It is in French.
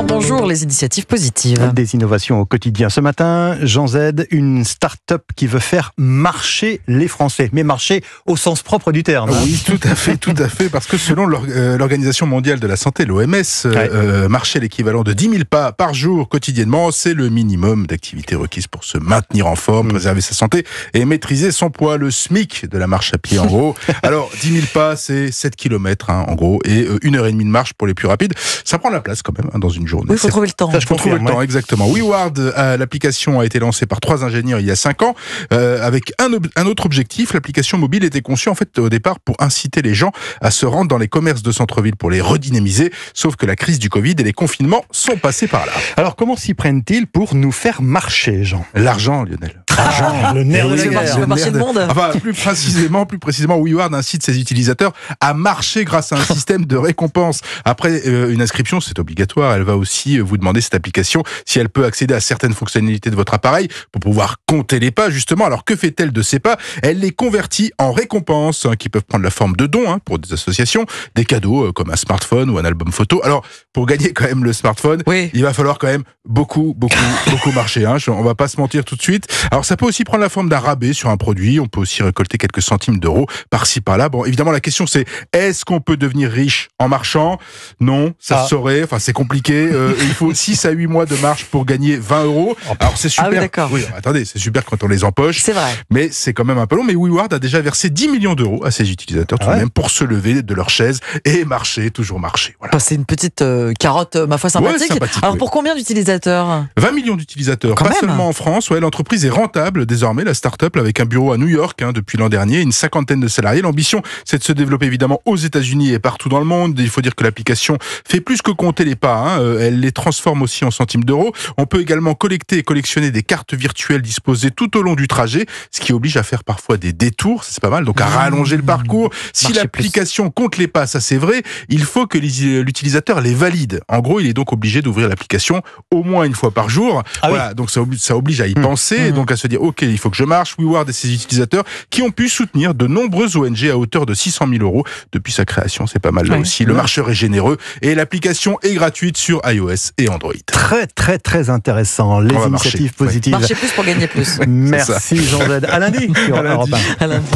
bonjour, les initiatives positives. Des innovations au quotidien. Ce matin, Jean Z, une start-up qui veut faire marcher les Français. Mais marcher au sens propre du terme. Oui, tout à fait, parce que selon l'Organisation mondiale de la santé, l'OMS, marcher l'équivalent de 10 000 pas par jour quotidiennement, c'est le minimum d'activité requise pour se maintenir en forme, préserver sa santé et maîtriser son poids. Le SMIC de la marche à pied, en gros. Alors, 10 000 pas, c'est 7 km, en gros, et 1h30 de marche pour les plus rapides. Ça prend la place quand même dans une journée. Oui, il faut trouver le temps. Ça, je Faut trouver confirme, le temps, exactement. WeWard, l'application a été lancée par 3 ingénieurs il y a 5 ans, avec un autre objectif. L'application mobile était conçue en fait au départ pour inciter les gens à se rendre dans les commerces de centre-ville pour les redynamiser. Sauf que la crise du Covid et les confinements sont passés par là. Alors, comment s'y prennent-ils pour nous faire marcher, Jean? L'argent, Lionel. L'argent, le nerf de la guerre. Le marché de monde. Enfin, plus précisément, WeWard incite ses utilisateurs à marcher grâce à un système de récompense. Après une inscription, c'est obligatoire. Elle va aussi vous demander, cette application, si elle peut accéder à certaines fonctionnalités de votre appareil pour pouvoir compter les pas, justement. Alors, que fait-elle de ces pas? Elle les convertit en récompenses, qui peuvent prendre la forme de dons pour des associations, des cadeaux comme un smartphone ou un album photo. Alors, pour gagner quand même le smartphone, oui, il va falloir quand même beaucoup marcher. On va pas se mentir tout de suite. Alors, ça peut aussi prendre la forme d'un rabais sur un produit. On peut aussi récolter quelques centimes d'euros par-ci, par-là. Bon, évidemment, la question c'est, est-ce qu'on peut devenir riche en marchant? Non, ça se saurait. Enfin, c'est compliqué. Il faut 6 à 8 mois de marche pour gagner 20 euros. Alors, c'est super. Ah oui, d'accord. Oui, attendez, c'est super quand on les empoche. C'est vrai. Mais c'est quand même un peu long. Mais WeWard a déjà versé 10 millions d'euros à ses utilisateurs tout de même pour se lever de leur chaise et marcher, toujours marcher. Voilà. C'est une petite carotte, ma foi, sympathique. Ouais, sympathique. Alors, pour combien d'utilisateurs? 20 millions d'utilisateurs, quand pas même seulement en France. Ouais, l'entreprise est rentable désormais, la start-up, avec un bureau à New York depuis l'an dernier, une 50aine de salariés. L'ambition, c'est de se développer évidemment aux États-Unis et partout dans le monde. Il faut dire que l'application fait plus que compter les pas. Elle les transforme aussi en centimes d'euros. On peut également collecter et collectionner des cartes virtuelles disposées tout au long du trajet, ce qui oblige à faire parfois des détours. C'est pas mal, donc à rallonger le parcours. Si l'application compte les pas, ça c'est vrai, il faut que l'utilisateur les valide. En gros, il est donc obligé d'ouvrir l'application au moins une fois par jour. Voilà, donc ça oblige à y penser, et donc à se dire, ok, il faut que je marche. WeWard et ses utilisateurs qui ont pu soutenir de nombreuses ONG à hauteur de 600 000 euros depuis sa création. C'est pas mal là aussi. Le marcheur est généreux et l'application est gratuite sur iOS et Android. Très intéressant. Les initiatives positives. Marcher plus pour gagner plus. Merci Jean Z. À lundi sur Europe 1. À lundi.